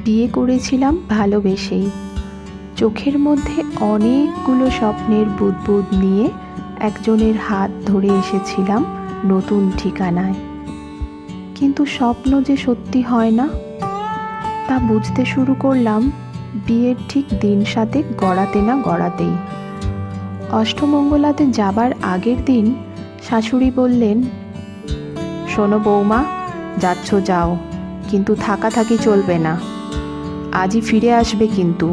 বিয়ে করেছিলাম ভালোবেসেই। চোখের মধ্যে অনেকগুলো স্বপ্নের বুদবুদ নিয়ে একজনের হাত ধরে এসেছিলাম নতুন ঠিকানায়। কিন্তু স্বপ্ন যে সত্যি হয় না তা বুঝতে শুরু করলাম বিয়ের ঠিক দিন সাথে গড়াতে না গড়াতেই। অষ্টমঙ্গলাতে যাবার আগের দিন শাশুড়ি বললেন, শোনো বৌমা, যাচ্ছ যাও, কিন্তু থাকাথাকি চলবে না, আজই ফিরে আসবে কিন্তু।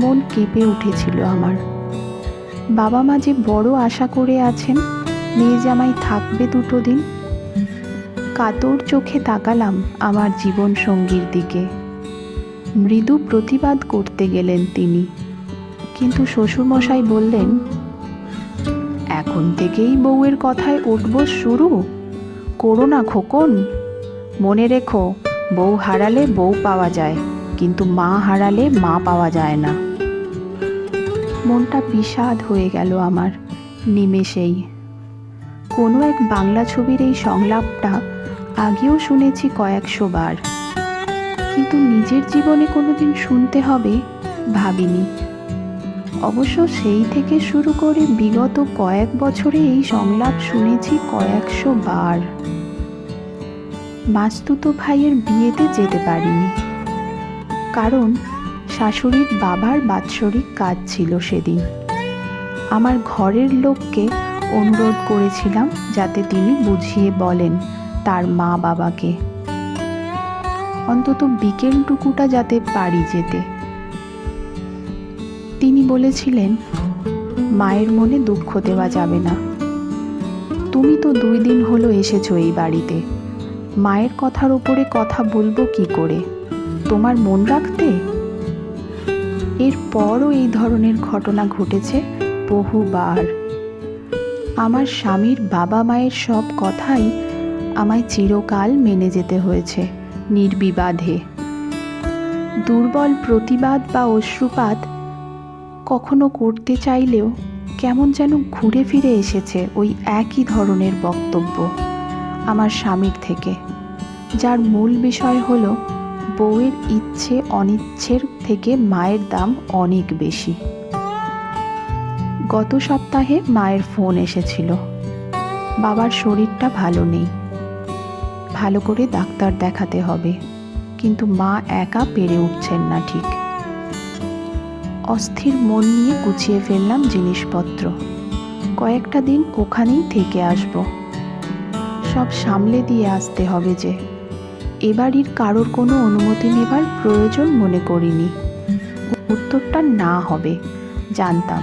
মন কেঁপে উঠেছিল আমার। বাবা মা যে বড় আশা করে আছেন মেয়ে জামাই থাকবে 2 দিন। কাতর চোখে তাকালাম আমার জীবন সঙ্গীর দিকে। মৃদু প্রতিবাদ করতে গেলেন তিনি, কিন্তু শ্বশুরমশাই বললেন, এখন থেকেই বউয়ের কথায় উঠবোস শুরু করো না খোকন। মনে রেখো, বউ হারালে বউ পাওয়া যায়, কিন্তু মা হারালে মা পাওয়া যায় না। মনটা বিষাদ হয়ে গেল আমার নিমেষেই। কোনো এক বাংলা ছবির এই সংলাপটা আগেও শুনেছি কয়েকশো বার, কিন্তু নিজের জীবনে কোনোদিন শুনতে হবে ভাবিনি। অবশ্য সেই থেকে শুরু করে বিগত কয়েক বছরে এই সংলাপ শুনেছি কয়েকশো বার। মাস্তুতো ভাইয়ের বিয়েতে যেতে পারিনি, কারণ শাশুড়ির বাবার বাৎসরিক কাজ ছিল সেদিন। আমার ঘরের লোককে অনুরোধ করেছিলাম যাতে তিনি বুঝিয়ে বলেন তার মা বাবাকে, অন্তত বিকেলটুকুটা যাতে পারি যেতে। তিনি বলেছিলেন, মায়ের মনে দুঃখ দেওয়া যাবে না। তুমি তো 2 দিন হলো এসেছো এই বাড়িতে, মায়ের কথার উপরে কথা বলবো কি করে, তোমার মন রাখতে? এরপরও এই ধরনের ঘটনা ঘটেছে বহুবার। আমার স্বামীর বাবা মায়ের সব কথাই আমায় চিরকাল মেনে যেতে হয়েছে নির্বিবাদে। দুর্বল প্রতিবাদ বা অশ্রুপাত কখনো করতে চাইলেও কেমন যেন ঘুরে ফিরে এসেছে ওই একই ধরনের বক্তব্য আমার স্বামীর থেকে, যার মূল বিষয় হলো বউয়ের ইচ্ছে অনিচ্ছের থেকে মায়ের দাম অনেক বেশি। গত সপ্তাহে মায়ের ফোন এসেছিল, বাবার শরীরটা ভালো নেই, ভালো করে ডাক্তার দেখাতে হবে, কিন্তু মা একা পেরে উঠছেন না ঠিক। অস্থির মন নিয়ে গুছিয়ে ফেললাম জিনিসপত্র, কয়েকটা দিন ওখানেই থেকে আসব। সব সামলে দিয়ে আসতে হবে যে, এবাড়ির কারোর কোনো অনুমতি নেবার প্রয়োজন মনে করিনি। উত্তরটা না হবে জানতাম,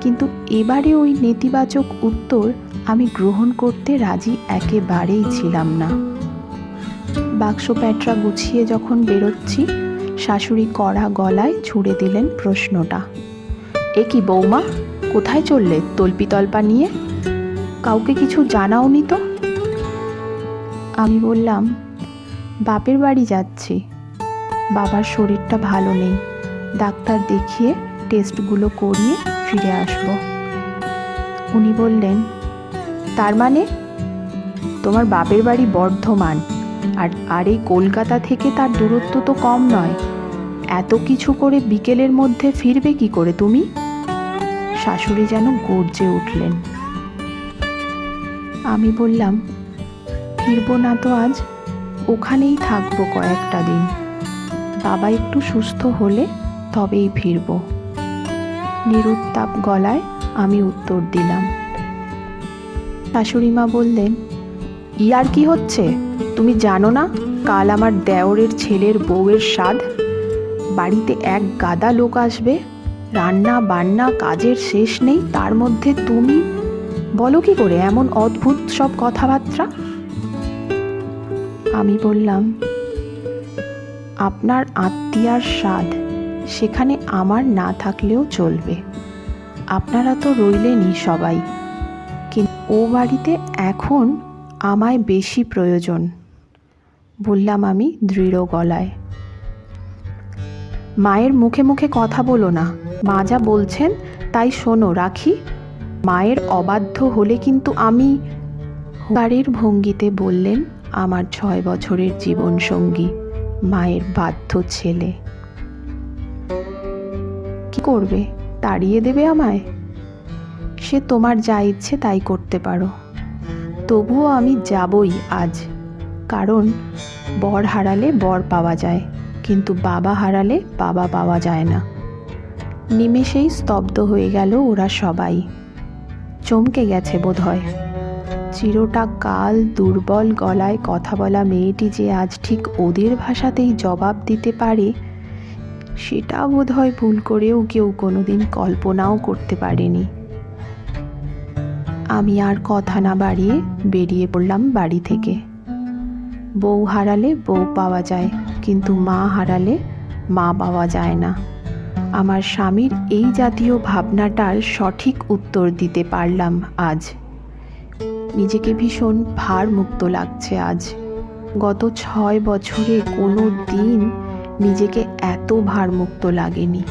কিন্তু এবারে ওই নেতিবাচক উত্তর আমি গ্রহণ করতে রাজি একেবারেই ছিলাম না। বাক্স প্যাটরা গুছিয়ে যখন বেরোচ্ছি, শাশুড়ি কড়া গলায় ছুড়ে দিলেন প্রশ্নটা, এ কি বৌমা, কোথায় চললে তল্পি তল্পা নিয়ে? কাউকে কিছু জানাওনি তো? আমি বললাম, বাপের বাড়ি যাচ্ছি, বাবার শরীরটা ভালো নেই, ডাক্তার দেখিয়ে টেস্টগুলো করিয়ে ফিরে আসব। উনি বললেন, তার মানে তোমার বাপের বাড়ি বর্ধমান, আর এই কলকাতা থেকে তার দূরত্ব তো কম নয়, এত কিছু করে বিকেলের মধ্যে ফিরবে কি করে তুমি? শাশুড়ি যেন গর্জে উঠলেন। আমি বললাম, ফিরবো না তো আজ, ওখানেই থাকবো কয়েকটা দিন, বাবা একটু সুস্থ হলে তবেই ফিরব। নিরুত্তাপ গলায় আমি উত্তর দিলাম। শাশুড়িমা বললেন, ইয়ার কি হচ্ছে, তুমি জানো না কাল আমার দেওরের ছেলের বউয়ের সাধ, বাড়িতে এক গাদা লোক আসবে, রান্না বান্না কাজের শেষ নেই, তার মধ্যে তুমি বলো কি করে এমন অদ্ভুত সব কথাবার্তা? আমি বললাম, আপনার আত্মীয়ার সাধ, সেখানে আমার না থাকলেও চলবে, আপনারা তো রইলেনই সবাই, কিন্তু ও বাড়িতে এখন আমায় বেশি প্রয়োজন, বললাম আমি দৃঢ় গলায়। মায়ের মুখে মুখে কথা বলো না, মা যা বলছেন তাই শোনো, রাখি। মায়ের অবাধ্য হলে কিন্তু আমি, বাড়ির ভঙ্গিতে বললেন আমার 6 বছরের জীবন সঙ্গী। মায়ের বাধ্য ছেলে। কি করবে, তাড়িয়ে দেবে আমায়? সে তোমার যা ইচ্ছে তাই করতে পারো, তবুও আমি যাবই আজ। কারণ বর হারালে বর পাওয়া যায়, কিন্তু বাবা হারালে বাবা পাওয়া যায় না। নিমেষেই স্তব্ধ হয়ে গেল ওরা সবাই। চমকে গেছে বোধহয়। চিরটা কাল দুর্বল গলায় কথা বলা মেয়েটি যে আজ ঠিক ওদের ভাষাতেই জবাব দিতে পারে, সেটা বোধহয় ভুল করেও কেউ কোনোদিন কল্পনাও করতে পারেনি। আমি আর কথা না বাড়িয়ে বেরিয়ে পড়লাম বাড়ি থেকে। বউ হারালে বউ পাওয়া যায়, কিন্তু মা হারালে মা পাওয়া যায় না। আমার স্বামীর এই জাতীয় ভাবনাটার সঠিক উত্তর দিতে পারলাম আজ। নিজেকে ভীষণ ভারমুক্ত লাগছে আজ। গত 6 বছরে কোনো দিন নিজেকে এত ভারমুক্ত লাগেনি।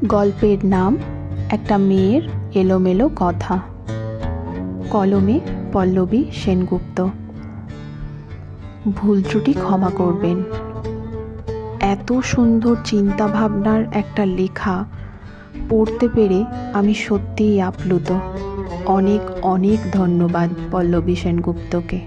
গল্পের নাম একটা মেয়ের এলোমেলো কথা। কলমে পল্লবী সেনগুপ্ত। ভুল ত্রুটি ক্ষমা করবেন। এত সুন্দর চিন্তা ভাবনার একটা লেখা পড়তে পেরে আমি সত্যিই আপ্লুত। অনেক অনেক ধন্যবাদ পল্লবী সেনগুপ্তকে।